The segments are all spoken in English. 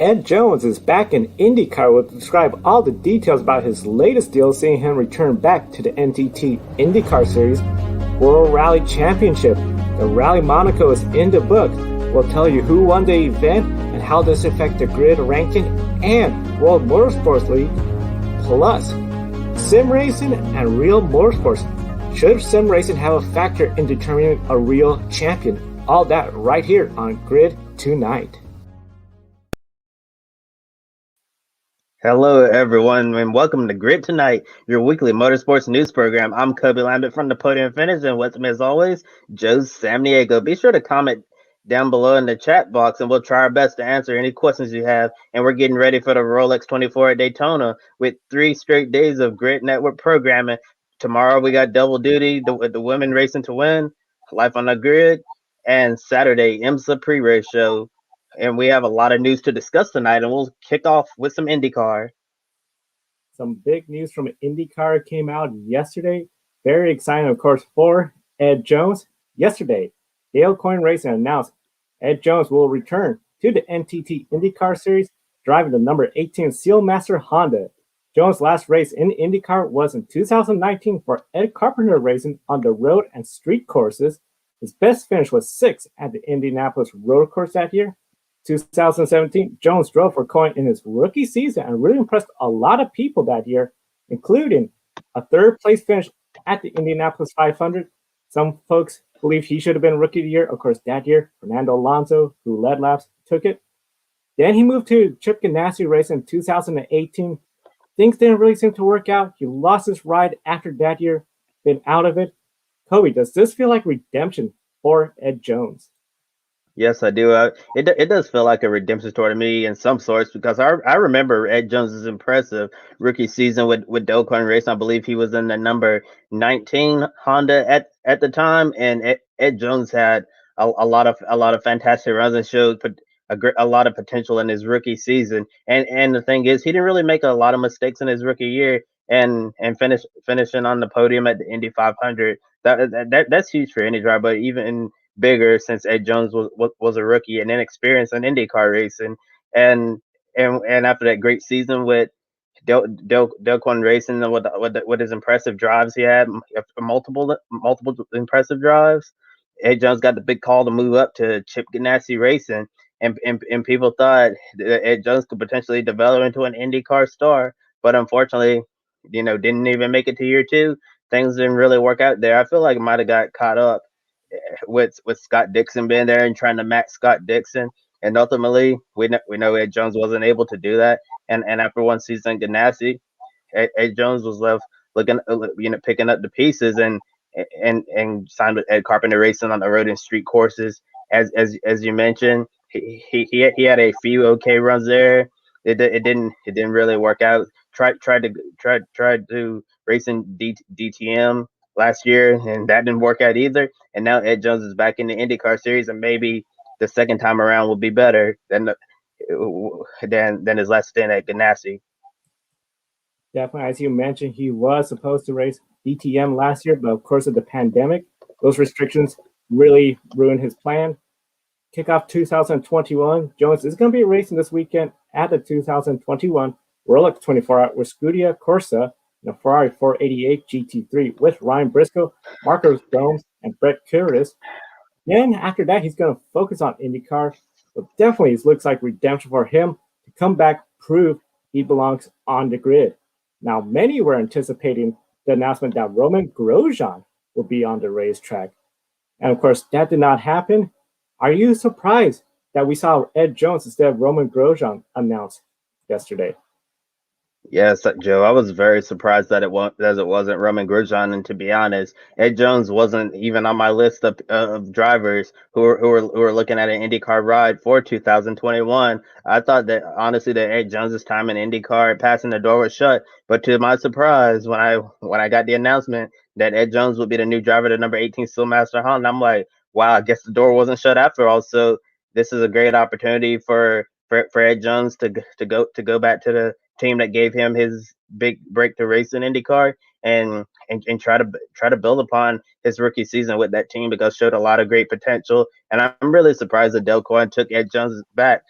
Ed Jones is back in IndyCar. We'll describe all the details about his latest deal, seeing him return back to the NTT IndyCar Series, World Rally Championship. The Rally Monaco is in the book. We'll tell you who won the event and how this affects the grid ranking and World Motorsports League, plus sim racing and real motorsports. Should sim racing have a factor in determining a real champion? All that right here on Grid Tonight. Hello, everyone, and welcome to Grid Tonight, your weekly motorsports news program. I'm Kobe Lambeth from the Podium Finish, and with me, as always, Joe Samaniego. Be sure to comment down below in the chat box, and we'll try our best to answer any questions you have. And we're getting ready for the Rolex 24 at Daytona with 3 straight days of Grid Network programming. Tomorrow, we got double duty, the women racing to win, Life on the Grid, and Saturday, IMSA pre-race show. And we have a lot of news to discuss tonight, and we'll kick off with some IndyCar. Some big news from IndyCar came out yesterday. Very exciting, of course, for Ed Jones. Yesterday, Dale Coyne Racing announced Ed Jones will return to the NTT IndyCar Series, driving the number 18 Sealmaster Honda. Jones' last race in IndyCar was in 2019 for Ed Carpenter Racing on the road and street courses. His best finish was 6th at the Indianapolis road course that year. 2017, Jones drove for Coyne in his rookie season and really impressed a lot of people that year, including a 3rd place finish at the Indianapolis 500. Some folks believe he should have been Rookie of the Year. Of course, that year, Fernando Alonso, who led laps, took it. Then he moved to Chip Ganassi Racing in 2018. Things didn't really seem to work out. He lost his ride after that year, been out of it. Kobe, does this feel like redemption for Ed Jones? Yes, I do. It does feel like a redemption story to me in some sorts, because I remember Ed Jones's impressive rookie season with Dale Coyne Racing. I believe he was in the number 19 Honda at the time, and Ed Jones had a lot of fantastic runs and showed a lot of potential in his rookie season. And the thing is, he didn't really make a lot of mistakes in his rookie year, and finishing on the podium at the Indy 500. That's huge for any driver, but even bigger since Ed Jones was a rookie and inexperienced in IndyCar racing, and after that great season with Dale Coyne Racing, with his impressive drives, he had multiple impressive drives. Ed Jones got the big call to move up to Chip Ganassi Racing, and people thought that Ed Jones could potentially develop into an IndyCar star, but unfortunately, didn't even make it to year 2. Things didn't really work out there. I feel like it might have got caught up with Scott Dixon being there and trying to match Scott Dixon, and ultimately we know Ed Jones wasn't able to do that. And after one season, Ganassi, Ed Jones was left looking, picking up the pieces and signed with Ed Carpenter Racing on the road and street courses. As you mentioned, he had a few okay runs there. It didn't really work out. Tried to race in DTM last year, and that didn't work out either. And now Ed Jones is back in the IndyCar Series, and maybe the second time around will be better than his last stint at Ganassi. Definitely, as you mentioned, he was supposed to race DTM last year, but of course of the pandemic, those restrictions really ruined his plan. Kickoff 2021, Jones is going to be racing this weekend at the 2021 Rolex 24-hour with Scuderia Corsa in a Ferrari 488 GT3 with Ryan Briscoe, Marcos Gomes, and Brett Curtis. Then after that, he's going to focus on IndyCar. But definitely, it looks like redemption for him to come back, prove he belongs on the grid. Now, many were anticipating the announcement that Roman Grosjean will be on the racetrack. And of course, that did not happen. Are you surprised that we saw Ed Jones instead of Roman Grosjean announced yesterday? Yes, Joe, I was very surprised that it wasn't Roman Grosjean, and to be honest, Ed Jones wasn't even on my list of drivers who were looking at an IndyCar ride for 2021. I thought that honestly that Ed Jones's time in IndyCar passing the door was shut, but to my surprise, when I got the announcement that Ed Jones would be the new driver to number 18 Steelmaster Honda, I'm like, wow, I guess the door wasn't shut after all. So this is a great opportunity for Ed Jones to go back to the team that gave him his big break to race in IndyCar, and try to build upon his rookie season with that team, because showed a lot of great potential. And I'm really surprised that Dale Coyne took Ed Jones back,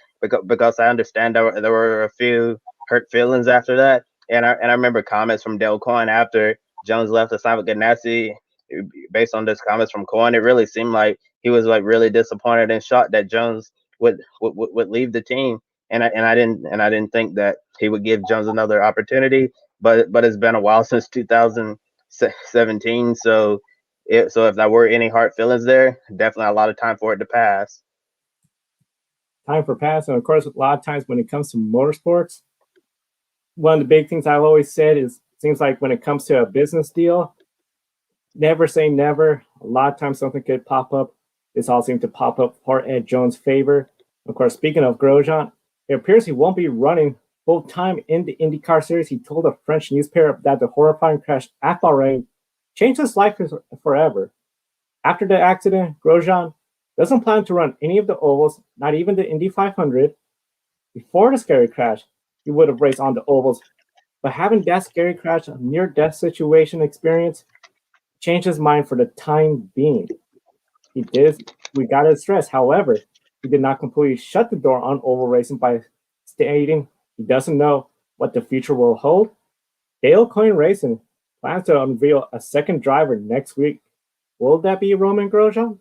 because I understand there were a few hurt feelings after that, and I remember comments from Dale Coyne after Jones left to sign with Ganassi. Based on those comments from Coyne, it really seemed like he was like really disappointed and shocked that Jones would leave the team. And I didn't think that he would give Jones another opportunity. But it's been a while since 2017, so if there were any hard feelings there, definitely a lot of time for it to pass. Time for pass, and of course, a lot of times when it comes to motorsports, one of the big things I've always said is seems like when it comes to a business deal, never say never. A lot of times something could pop up. This all seemed to pop up for Ed Jones' favor. Of course, speaking of Grosjean, it appears he won't be running full time in the IndyCar series. He told a French newspaper that the horrifying crash at Bahrain changed his life forever. After the accident, Grosjean doesn't plan to run any of the ovals, not even the Indy 500. Before the scary crash, he would have raced on the ovals, but having that scary crash, a near-death situation experience, changed his mind for the time being. We got to stress, however, he did not completely shut the door on oval racing by stating he doesn't know what the future will hold. Dale Coyne Racing plans to unveil a second driver next week. Will that be Roman Grosjean?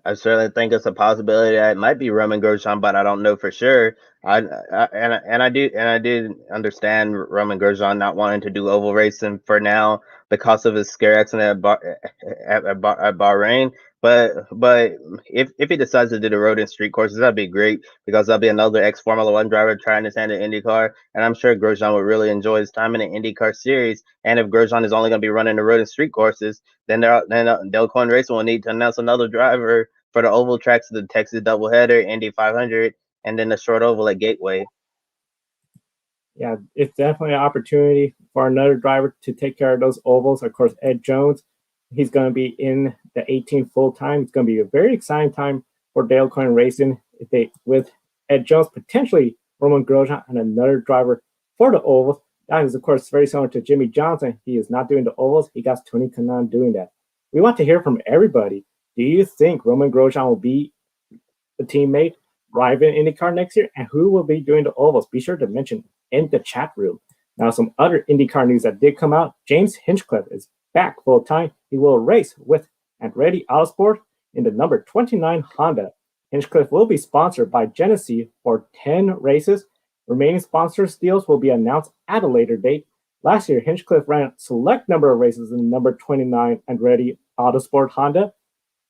I certainly think it's a possibility that it might be Roman Grosjean, but I don't know for sure. I do understand Roman Grosjean not wanting to do oval racing for now because of his scare accident at Bahrain. But if he decides to do the road and street courses, that'd be great because that'll be another ex Formula One driver trying his hand at IndyCar, and I'm sure Grosjean would really enjoy his time in the IndyCar series. And if Grosjean is only going to be running the road and street courses, then Dale Coyne Racing will need to announce another driver for the oval tracks of the Texas doubleheader, Indy 500, and then the short oval at Gateway. Yeah, it's definitely an opportunity for another driver to take care of those ovals. Of course, Ed Jones, he's going to be in the 18 full time. It's going to be a very exciting time for Dale Coyne Racing with Ed Jones, potentially Roman Grosjean, and another driver for the ovals. That is, of course, very similar to Jimmy Johnson. He is not doing the ovals. He got Tony Kanaan doing that. We want to hear from everybody. Do you think Roman Grosjean will be the teammate driving IndyCar next year? And who will be doing the ovals? Be sure to mention in the chat room. Now, some other IndyCar news that did come out. James Hinchcliffe is back full time. He will race with Andretti Autosport in the number 29 Honda. Hinchcliffe will be sponsored by Genesee for 10 races. Remaining sponsors deals will be announced at a later date. Last year, Hinchcliffe ran a select number of races in the number 29 Andretti Autosport Honda.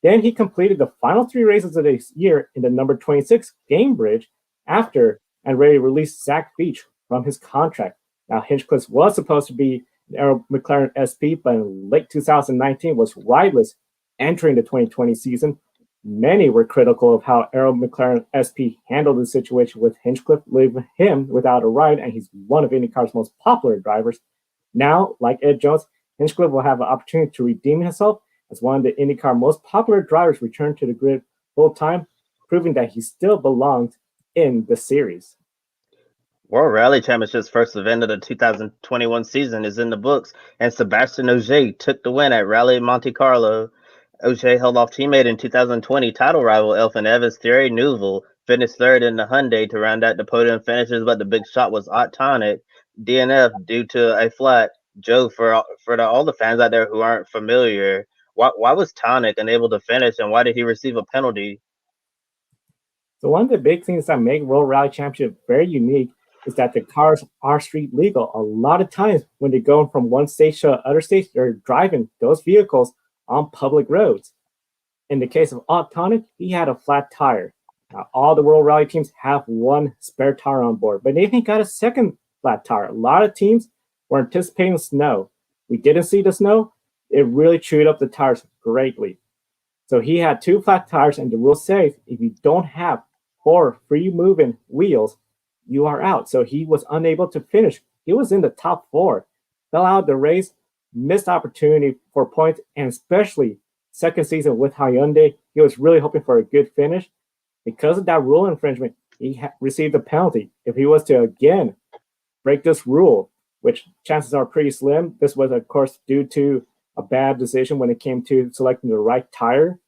Then he completed the final 3 races of this year in the number 26 Gamebridge after Andretti released Zach Beach from his contract. Now, Hinchcliffe was supposed to be an Arrow McLaren SP, but in late 2019 was rideless entering the 2020 season. Many were critical of how Arrow McLaren SP handled the situation with Hinchcliffe, leaving him without a ride, and he's one of IndyCar's most popular drivers. Now, like Ed Jones, Hinchcliffe will have an opportunity to redeem himself as one of the IndyCar most popular drivers return to the grid full-time, proving that he still belongs in the series. World Rally Championship's first event of the 2021 season is in the books, and Sebastian Ogier took the win at Rallye Monte Carlo. Ogier held off teammate in 2020 title rival Elfyn Evans. Thierry Neuville finished third in the Hyundai to round out the podium finishes, but the big shot was Ott Tonic, DNF due to a flat. Joe, for all the fans out there who aren't familiar, why was Tonic unable to finish, and why did he receive a penalty? So one of the big things that make World Rally Championship very unique is that the cars are street legal. A lot of times when they go from one stage to other stage, they're driving those vehicles on public roads. In the case of Ott Tonic, he had a flat tire. Now, all the World Rally teams have one spare tire on board, but they got a second flat tire. A lot of teams were anticipating snow. We didn't see the snow. It really chewed up the tires greatly. So he had 2 flat tires, and the rule says if you don't have 4 free-moving wheels, you are out. So he was unable to finish. He was in the top 4, fell out of the race, missed opportunity for points, and especially second season with Hyundai, he was really hoping for a good finish. Because of that rule infringement, he received a penalty. If he was to again break this rule, which chances are pretty slim, this was, of course, due to a bad decision when it came to selecting the right tire.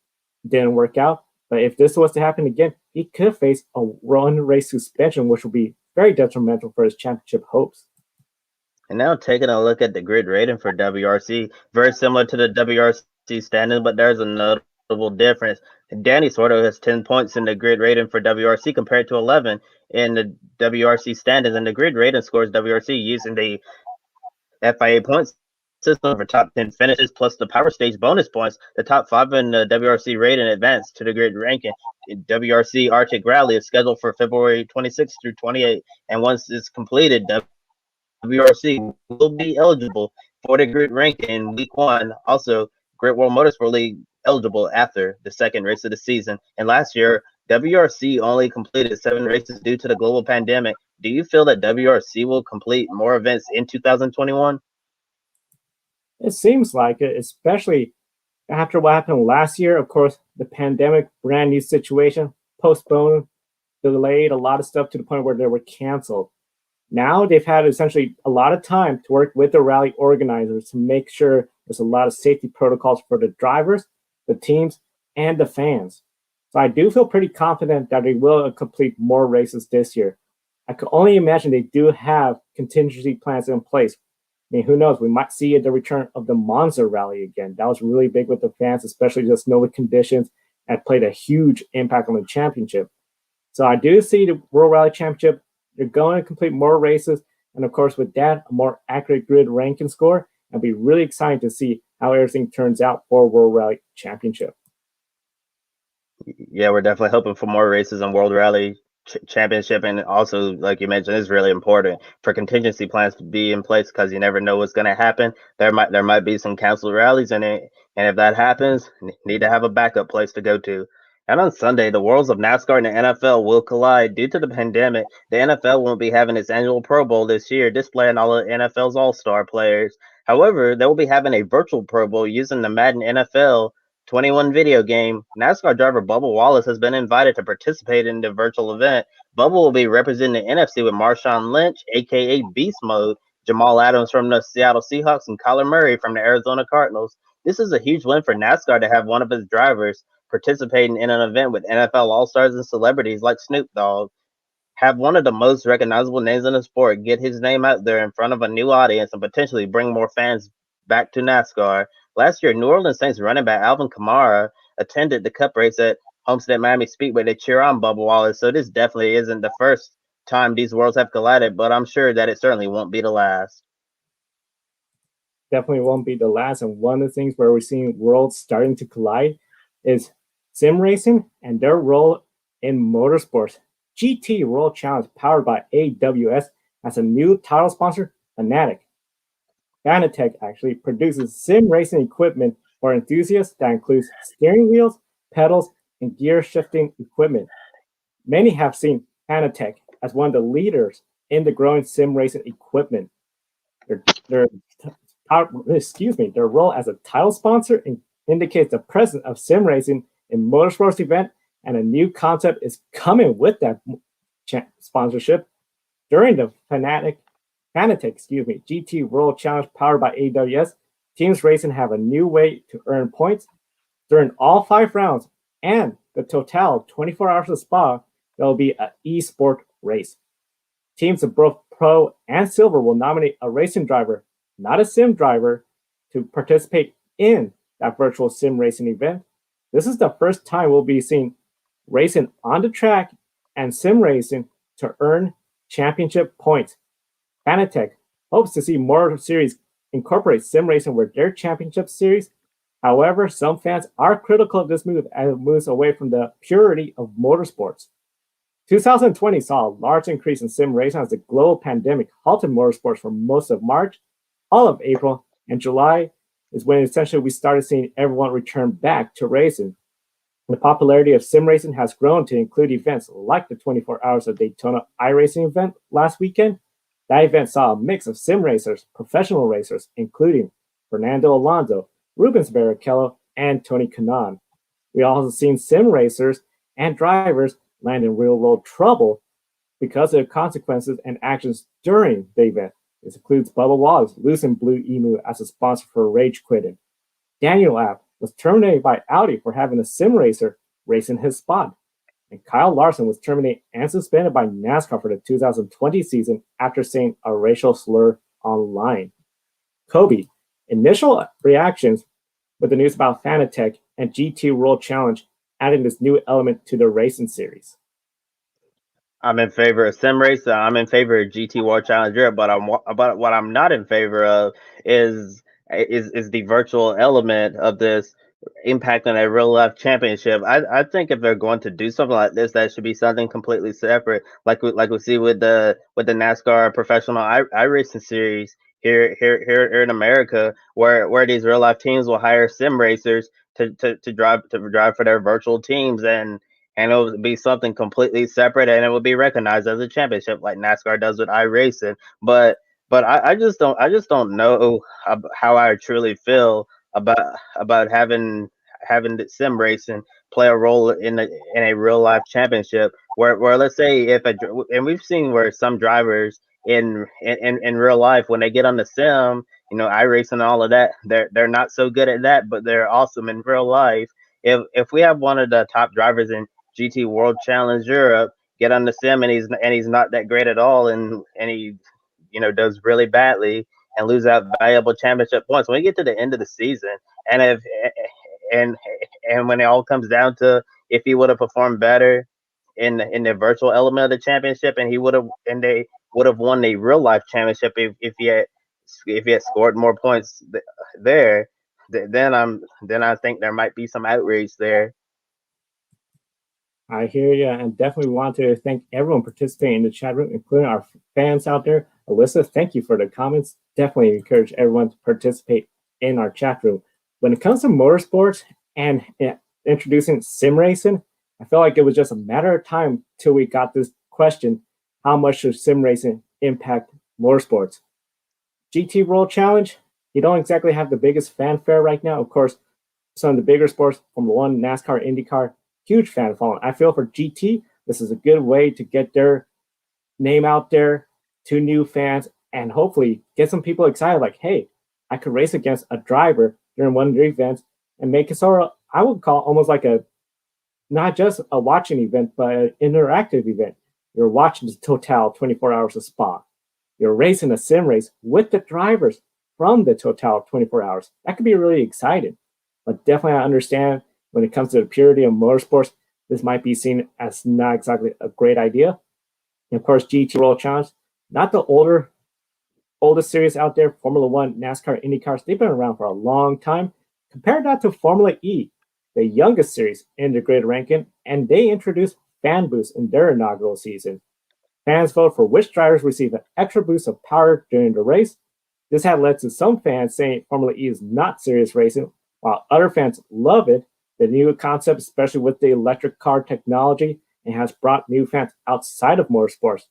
It didn't work out. But if this was to happen again, he could face a one race suspension, which will be very detrimental for his championship hopes. And now taking a look at the grid rating for WRC, very similar to the WRC standings, but there's a notable difference. Danny Sordo has 10 points in the grid rating for WRC compared to 11 in the WRC standings. And the grid rating scores WRC using the FIA points system for top 10 finishes plus the power stage bonus points. The top 5 in the WRC rating advance to the grid ranking. WRC Arctic Rally is scheduled for February 26th through 28th, and once it's completed, WRC will be eligible for the grid ranking in week 1. Also, Great World Motorsport League eligible after the second race of the season. And last year, WRC only completed 7 races due to the global pandemic. Do you feel that WRC will complete more events in 2021? It seems like it, especially after what happened last year. Of course, the pandemic, brand new situation, postponed, delayed a lot of stuff to the point where they were canceled. Now they've had essentially a lot of time to work with the rally organizers to make sure there's a lot of safety protocols for the drivers, the teams, and the fans. So I do feel pretty confident that they will complete more races this year. I can only imagine they do have contingency plans in place. I mean, who knows? We might see the return of the Monza rally again. That was really big with the fans, especially just knowing conditions, and played a huge impact on the championship. So I do see the World Rally Championship. They're going to complete more races. And of course, with that, a more accurate grid ranking score. It'll be really exciting to see how everything turns out for World Rally Championship. Yeah, we're definitely hoping for more races in World Rally Championship, and also, like you mentioned, it's really important for contingency plans to be in place because you never know what's going to happen. There might be some canceled rallies in it, and if that happens, need to have a backup place to go to. And on Sunday, the worlds of NASCAR and the NFL will collide due to the pandemic. The NFL won't be having its annual Pro Bowl this year, displaying all of NFL's All-Star players. However, they will be having a virtual Pro Bowl using the Madden NFL 21 video game. NASCAR driver Bubba Wallace has been invited to participate in the virtual event. Bubba will be representing the NFC with Marshawn Lynch, aka Beast Mode, Jamal Adams from the Seattle Seahawks, and Kyler Murray from the Arizona Cardinals. This is a huge win for NASCAR to have one of his drivers participating in an event with NFL All-Stars and celebrities like Snoop Dogg. Have one of the most recognizable names in the sport get his name out there in front of a new audience and potentially bring more fans back to NASCAR. Last year, New Orleans Saints running back Alvin Kamara attended the Cup race at Homestead Miami Speedway to cheer on Bubba Wallace, so this definitely isn't the first time these worlds have collided, but I'm sure that it certainly won't be the last. Definitely won't be the last. And one of the things where we're seeing worlds starting to collide is sim racing and their role in motorsports. GT World Challenge, powered by AWS, has a new title sponsor, Fanatec. Fanatec actually produces sim racing equipment for enthusiasts that includes steering wheels, pedals, and gear shifting equipment. Many have seen Fanatec as one of the leaders in the growing sim racing equipment. Their role as a title sponsor indicates the presence of sim racing in motorsports event, and a new concept is coming with that sponsorship. During the Fanatec GT World Challenge powered by AWS, teams racing have a new way to earn points. During all 5 rounds and the total 24 hours of Spa, there will be an e-sport race. Teams of both Pro and Silver will nominate a racing driver, not a sim driver, to participate in that virtual sim racing event. This is the first time we'll be seeing racing on the track and sim racing to earn championship points. Fanatec hopes to see more series incorporate sim racing with their championship series. However, some fans are critical of this move as it moves away from the purity of motorsports. 2020 saw a large increase in sim racing as the global pandemic halted motorsports for most of March, all of April, and July is when essentially we started seeing everyone return back to racing. The popularity of sim racing has grown to include events like the 24 Hours of Daytona iRacing event last weekend. That event saw a mix of sim racers, professional racers, including Fernando Alonso, Rubens Barrichello, and Tony Kanaan. We also seen sim racers and drivers land in real-world trouble because of the consequences and actions during the event. This includes Bubba Wallace losing Blue Emu as a sponsor for rage quitting. Daniel Abt was terminated by Audi for having a sim racer race in his spot. And Kyle Larson was terminated and suspended by NASCAR for the 2020 season after saying a racial slur online. Kobe, initial reactions with the news about Fanatec and GT World Challenge adding this new element to the racing series. I'm in favor of sim race. I'm in favor of GT World Challenge Europe, but what I'm not in favor of is the virtual element of this impacting a real life championship. I think if they're going to do something like this, that should be something completely separate, like we see with the NASCAR professional iRacing series here in America, where these real life teams will hire sim racers to drive for their virtual teams, and it would be something completely separate, and it would be recognized as a championship like NASCAR does with iRacing. But I just don't know how I truly feel about having the sim racing play a role in a real life championship, where let's say and we've seen where some drivers in real life, when they get on the sim, iRacing and all of that, they're not so good at that, but they're awesome in real life. If we have one of the top drivers in GT World Challenge Europe get on the sim, and he's not that great at all, and he does really badly and lose out valuable championship points when we get to the end of the season, and if and and when it all comes down to if he would have performed better in the virtual element of the championship, and they would have won the real life championship if he had scored more points there, then I think there might be some outrage there. I hear you, and definitely want to thank everyone participating in the chat room, including our fans out there. Alyssa, thank you for the comments. Definitely encourage everyone to participate in our chat room. When it comes to motorsports and introducing sim racing, I feel like it was just a matter of time till we got this question: how much should sim racing impact motorsports? GT World Challenge, you don't exactly have the biggest fanfare right now. Of course, some of the bigger sports, Formula One, NASCAR, IndyCar, huge fan following. I feel for GT, this is a good way to get their name out there to new fans and hopefully get some people excited. Like, hey, I could race against a driver during one of their events and make it sort of, I would call almost like a, not just a watching event, but an interactive event. You're watching the Total 24 Hours of Spa. You're racing a sim race with the drivers from the Total 24 Hours. That could be really exciting. But definitely I understand when it comes to the purity of motorsports, this might be seen as not exactly a great idea. And of course, GT World Challenge, not the oldest series out there, Formula One, NASCAR, IndyCars, they've been around for a long time. Compare that to Formula E, the youngest series in the grid ranking, and they introduced fan boosts in their inaugural season. Fans vote for which drivers receive an extra boost of power during the race. This had led to some fans saying Formula E is not serious racing, while other fans love it. The new concept, especially with the electric car technology, and has brought new fans outside of motorsports.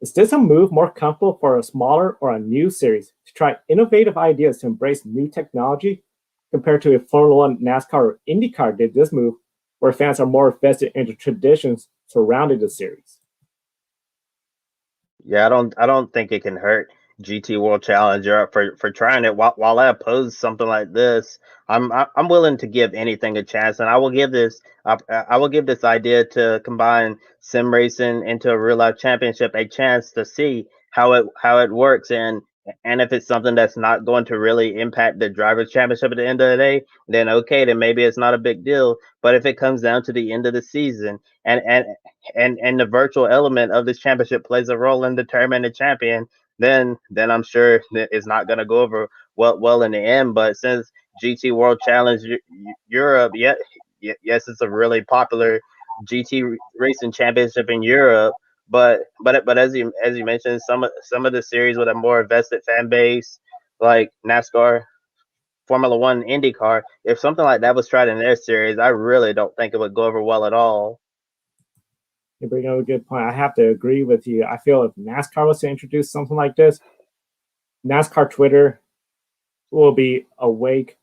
Is this a move more comfortable for a smaller or a new series to try innovative ideas to embrace new technology compared to if Formula One, NASCAR, or IndyCar did this move, where fans are more vested in the traditions surrounding the series? Yeah, I don't think it can hurt GT World Challenge Europe for trying it. While I oppose something like this, I'm willing to give anything a chance, and I will give this idea to combine sim racing into a real life championship a chance to see how it works, and if it's something that's not going to really impact the drivers' championship at the end of the day, then okay, then maybe it's not a big deal. But if it comes down to the end of the season, and the virtual element of this championship plays a role in determining the champion, then I'm sure that it's not going to go over well in the end. But since GT World Challenge Europe, yes, it's a really popular GT racing championship in Europe. But as you mentioned, some of the series with a more vested fan base, like NASCAR, Formula One, IndyCar, if something like that was tried in their series, I really don't think it would go over well at all. You bring up a good point. I have to agree with you. I feel if NASCAR was to introduce something like this, NASCAR Twitter will be awake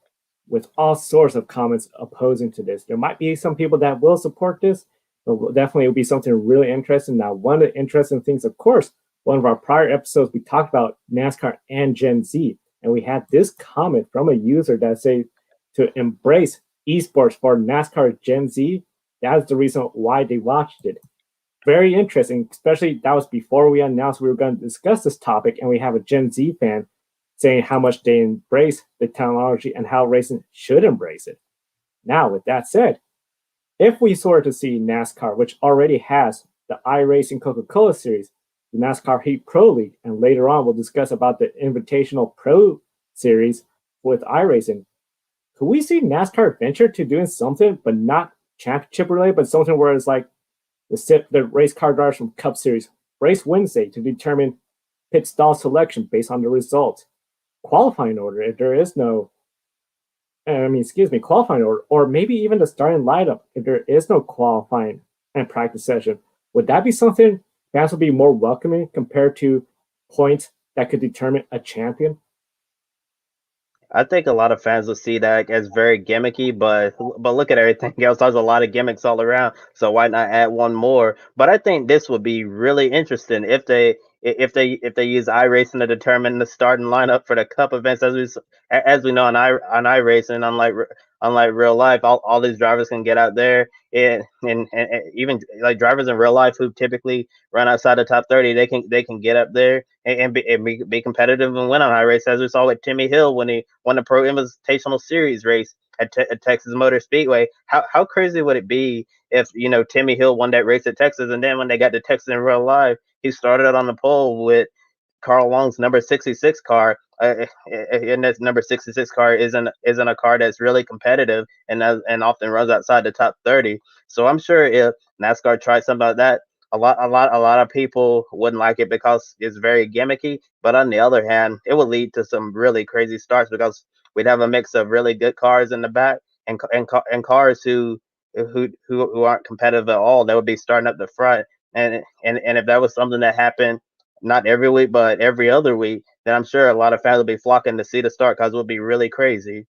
with all sorts of comments opposing to this. There might be some people that will support this, but definitely it will be something really interesting. Now, one of the interesting things, of course, one of our prior episodes, we talked about NASCAR and Gen Z, and we had this comment from a user that said to embrace esports for NASCAR Gen Z, That's the reason why they watched it. Very interesting, especially that was before we announced we were going to discuss this topic, and we have a Gen Z fan saying how much they embrace the technology and how racing should embrace it. Now, with that said, if we sort to see NASCAR, which already has the iRacing Coca-Cola Series, the NASCAR Heat Pro League, and later on we'll discuss about the Invitational Pro Series with iRacing, could we see NASCAR venture to doing something, but not championship related, but something where it's like the race car drivers from Cup Series race Wednesday to determine pit stall selection based on the results, qualifying order if there is no qualifying order, or maybe even the starting lineup if there is no qualifying and practice session. Would that be something fans would be more welcoming compared to points that could determine a champion? I think a lot of fans will see that as very gimmicky, but look at everything else. There's a lot of gimmicks all around, so why not add one more? But I think this would be really interesting if they use iRacing to determine the starting lineup for the Cup events, as we know on iRacing, unlike real life, all these drivers can get out there and even like drivers in real life who typically run outside the top 30, they can get up there and be competitive and win on high race, as we saw with Timmy Hill when he won the Pro Invitational Series race at Texas Motor Speedway. How crazy would it be if Timmy Hill won that race at Texas, and then when they got to Texas in real life, he started out on the pole with Carl Long's number 66 car, and that number 66 car isn't a car that's really competitive and often runs outside the top 30. So I'm sure if NASCAR tried something like that, a lot of people wouldn't like it because it's very gimmicky. But on the other hand, it would lead to some really crazy starts because we'd have a mix of really good cars in the back and cars who aren't competitive at all. That would be starting up the front, and if that was something that happened not every week, but every other week, then I'm sure a lot of fans will be flocking to see the start because it will be really crazy.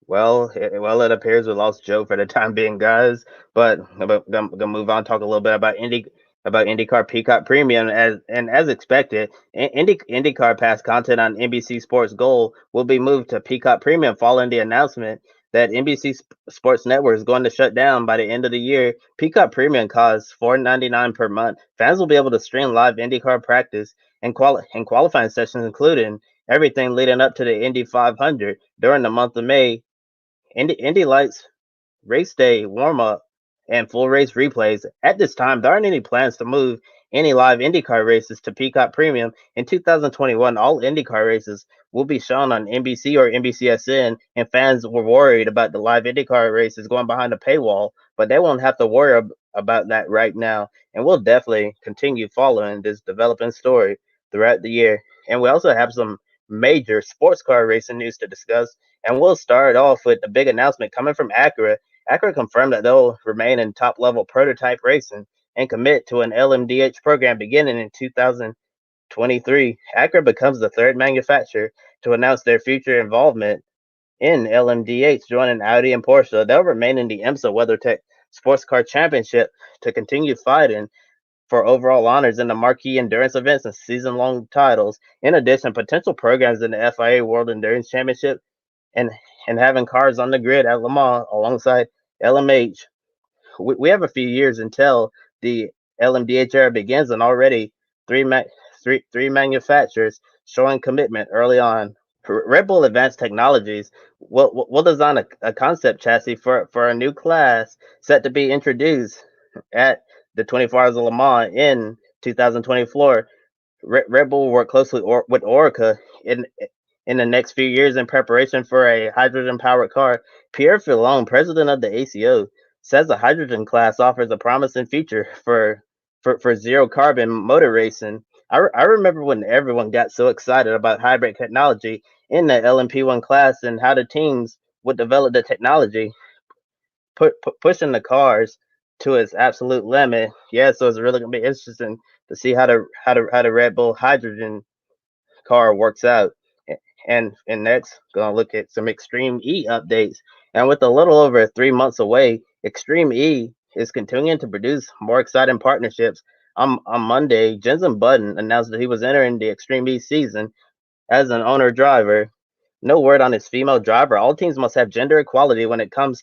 Well, it appears we lost Joe for the time being, guys. But gonna move on, talk a little bit about IndyCar Peacock Premium, as expected. IndyCar Pass content on NBC Sports Gold will be moved to Peacock Premium following the announcement that NBC Sports Network is going to shut down by the end of the year. Peacock Premium costs $4.99 per month. Fans will be able to stream live IndyCar practice and qualifying sessions, including everything leading up to the Indy 500 during the month of May. Indy Lights race day warm up and full race replays. At this time, there aren't any plans to move any live IndyCar races to Peacock Premium. In 2021, all IndyCar races will be shown on NBC or NBCSN, and fans were worried about the live IndyCar races going behind a paywall, but they won't have to worry about that right now. And we'll definitely continue following this developing story throughout the year. And we also have some major sports car racing news to discuss. And we'll start off with the big announcement coming from Acura. Acura confirmed that they'll remain in top level prototype racing and commit to an LMDh program beginning in 2023. Acura becomes the third manufacturer to announce their future involvement in LMDh, joining Audi and Porsche. They'll remain in the IMSA WeatherTech Sports Car Championship to continue fighting for overall honors in the marquee endurance events and season long titles. In addition, potential programs in the FIA World Endurance Championship and having cars on the grid at Le Mans alongside LMH. We have a few years until the LMDh era begins, and already three ma- three manufacturers showing commitment early on. Red Bull Advanced Technologies will design a concept chassis for a new class set to be introduced at the 24 Hours of Le Mans in 2024. Red Bull will work closely with Orica in the next few years in preparation for a hydrogen-powered car. Pierre Filon, president of the ACO, says the hydrogen class offers a promising future for zero carbon motor racing. I remember when everyone got so excited about hybrid technology in the LMP1 class and how the teams would develop the technology, pushing the cars to its absolute limit. Yeah, so it's really gonna be interesting to see how the Red Bull hydrogen car works out. And next, gonna look at some Extreme E updates. And with a little over 3 months away, Extreme E is continuing to produce more exciting partnerships. On Monday, Jensen Button announced that he was entering the Extreme E season as an owner driver. No word on his female driver. All teams must have gender equality when it comes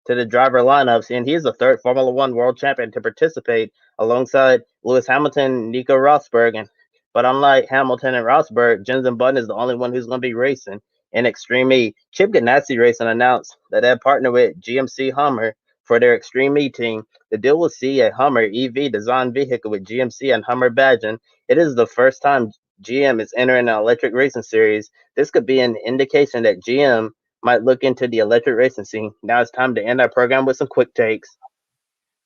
to the driver lineups, and he is the third Formula One world champion to participate alongside Lewis Hamilton, Nico Rosberg. But unlike Hamilton and Rosberg, Jensen Button is the only one who's going to be racing in Extreme E. Chip Ganassi Racing announced that they partnered with GMC Hummer for their Extreme E team. The deal will see a Hummer EV design vehicle with GMC and Hummer badging. It is the first time GM is entering an electric racing series. This could be an indication that GM might look into the electric racing scene. Now it's time to end our program with some quick takes.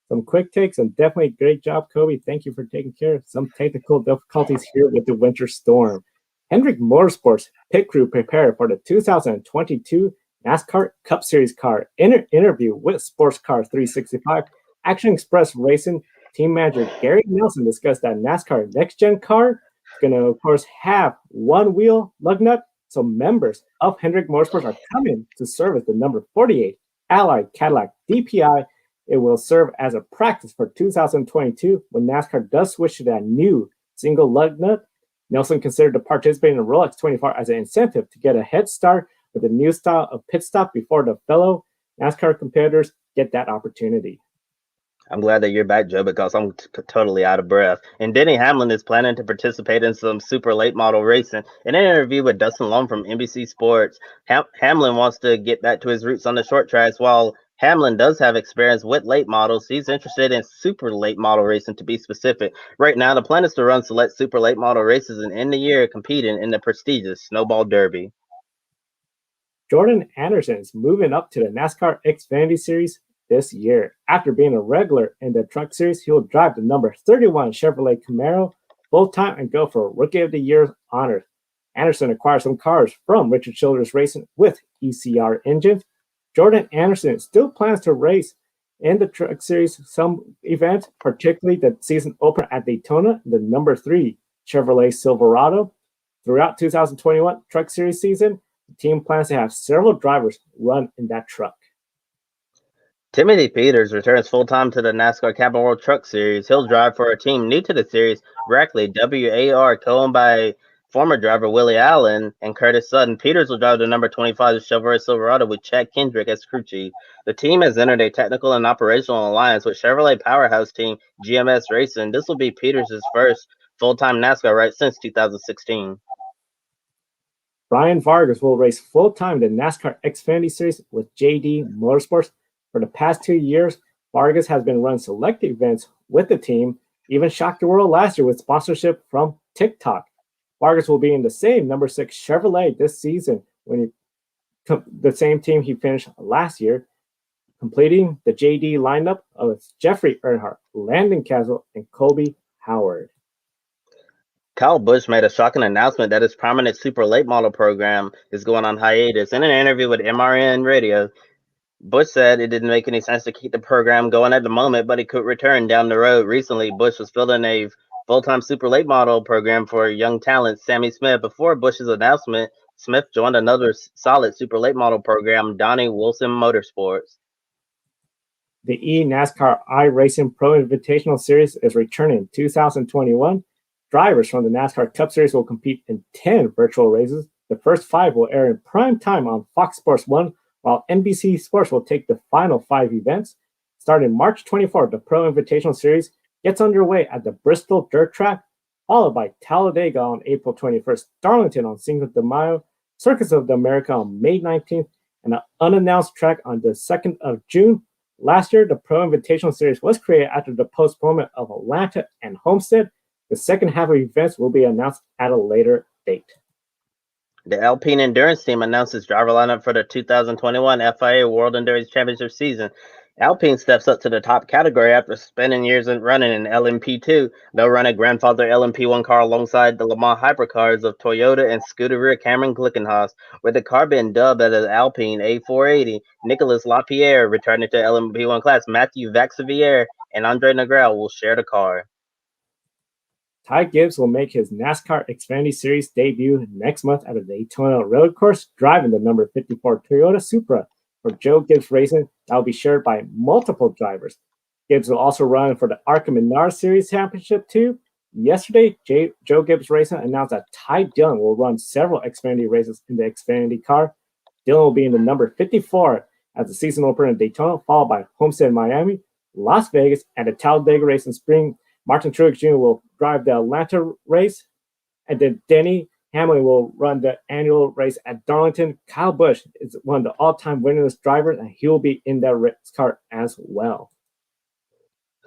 Some quick takes, and definitely great job, Kobe. Thank you for taking care of some technical difficulties here with the winter storm. Hendrick Motorsports pit crew prepare for the 2022 NASCAR Cup Series car interview with Sports Car 365. Action Express Racing team manager Gary Nelson discussed that NASCAR Next Gen car is going to, of course, have one wheel lug nut. So members of Hendrick Motorsports are coming to service the number 48 Allied Cadillac DPI. It will serve as a practice for 2022 when NASCAR does switch to that new single lug nut. Nelson considered to participate in the Rolex 24 as an incentive to get a head start with a new style of pit stop before the fellow NASCAR competitors get that opportunity. I'm glad that you're back, Joe, because I'm totally out of breath. And Denny Hamlin is planning to participate in some super late model racing. In an interview with Dustin Long from NBC Sports, Hamlin wants to get back to his roots on the short tracks. While Hamlin does have experience with late models, he's interested in super late model racing, to be specific. Right now, the plan is to run select super late model races and end the year competing in the prestigious Snowball Derby. Jordan Anderson is moving up to the NASCAR Xfinity Series this year. After being a regular in the Truck Series, he will drive the number 31 Chevrolet Camaro full-time and go for Rookie of the Year honors. Anderson acquired some cars from Richard Childress Racing with ECR engines. Jordan Anderson still plans to race in the Truck Series some events, particularly the season opener at Daytona, the number 3 Chevrolet Silverado. Throughout 2021 Truck Series season, the team plans to have several drivers run in that truck. Timothy Peters returns full-time to the NASCAR Camping World Truck Series. He'll drive for a team new to the series, Brackley WAR, co-owned by former driver Willie Allen and Curtis Sutton. Peters will drive the number 25 Chevrolet Silverado with Chad Kendrick as crew chief. The team has entered a technical and operational alliance with Chevrolet powerhouse team GMS Racing. This will be Peters' first full-time NASCAR ride since 2016. Brian Vargas will race full-time in the NASCAR Xfinity Series with JD Motorsports. For the past 2 years, Vargas has been running select events with the team, even shocked the world last year with sponsorship from TikTok. Vargas will be in the same number 6 Chevrolet this season, when the same team he finished last year, completing the JD lineup of Jeffrey Earnhardt, Landon Castle, and Colby Howard. Kyle Busch made a shocking announcement that his prominent super late model program is going on hiatus. In an interview with MRN Radio, Busch said it didn't make any sense to keep the program going at the moment, but it could return down the road. Recently, Busch was filling a full-time super late model program for young talent Sammy Smith. Before Busch's announcement, Smith joined another solid super late model program, Donnie Wilson Motorsports. The eNASCAR iRacing Pro Invitational Series is returning in 2021. Drivers from the NASCAR Cup Series will compete in 10 virtual races. The first 5 will air in prime time on Fox Sports 1, while NBC Sports will take the final 5 events. Starting March 24th, the Pro Invitational Series gets underway at the Bristol Dirt Track, followed by Talladega on April 21st, Darlington on Cinco de Mayo, Circus of the America on May 19th, and an unannounced track on the 2nd of June. Last year, the Pro Invitational Series was created after the postponement of Atlanta and Homestead. The second half of events will be announced at a later date. The Alpine Endurance Team announced its driver lineup for the 2021 FIA World Endurance Championship season. Alpine steps up to the top category after spending years running in LMP2. They'll run a grandfather LMP1 car alongside the Le Mans hypercars of Toyota and Scuderia Cameron Glickenhaus, with the car being dubbed as the Alpine A480. Nicolas Lapierre returning to LMP1 class. Matthew Vaxivière and Andre Negrel will share the car. Ty Gibbs will make his NASCAR Xfinity Series debut next month at the Daytona Road Course, driving the number 54 Toyota Supra. For Joe Gibbs Racing, that will be shared by multiple drivers. Gibbs will also run for the ARCA Menard Series Championship too. Yesterday, Joe Gibbs Racing announced that Ty Dillon will run several Xfinity races in the Xfinity car. Dillon will be in the number 54 as the season opener in Daytona, followed by Homestead Miami, Las Vegas, and the Talladega race in spring. Martin Truex Jr. will drive the Atlanta race, and then Denny Hamlin will run the annual race at Darlington. Kyle Busch is one of the all-time winningest drivers, and he will be in that race car as well.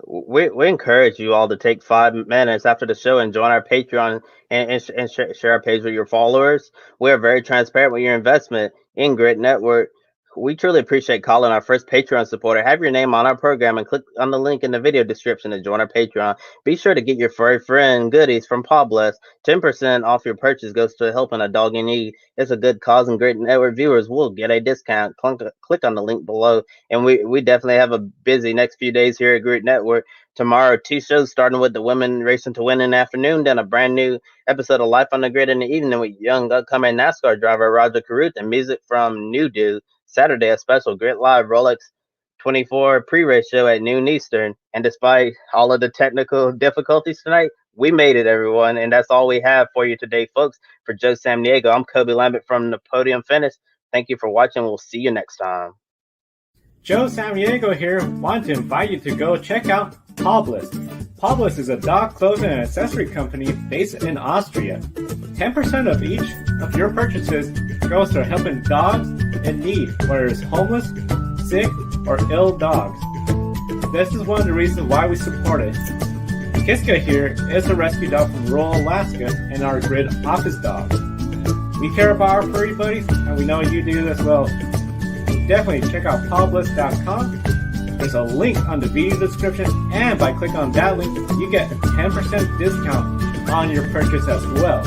We encourage you all to take 5 minutes after the show and join our Patreon and share our page with your followers. We are very transparent with your investment in Grit Network. We truly appreciate calling our first Patreon supporter. Have your name on our program and click on the link in the video description to join our Patreon. Be sure to get your furry friend goodies from Paw Bless. 10% off your purchase goes to helping a dog in need. It's a good cause, and Grit Network viewers will get a discount. Click on the link below. And we definitely have a busy next few days here at Grit Network. Tomorrow, 2 shows starting with the Women Racing to Win in the afternoon, then a brand new episode of Life on the Grid in the evening with young upcoming NASCAR driver Roger Carruth and music from New Dude. Saturday, a special Grit Live Rolex 24 pre-race show at noon Eastern. And despite all of the technical difficulties tonight, we made it, everyone. And that's all we have for you today, folks. For Joe Samaniego, I'm Kobe Lambeth from the Podium Finish. Thank you for watching. We'll see you next time. Joe Samaniego here. Wanted to invite you to go check out Paw Bless. Paw Bless is a dog clothing and accessory company based in Austria. 10% of each of your purchases goes to helping dogs in need, whether it's homeless, sick, or ill dogs. This is one of the reasons why we support it. Kiska here is a rescue dog from rural Alaska and our Grid office dog. We care about our furry buddies, and we know you do as well. Definitely check out pawbless.com. There's a link on the video description, and by clicking on that link, you get a 10% discount on your purchase as well.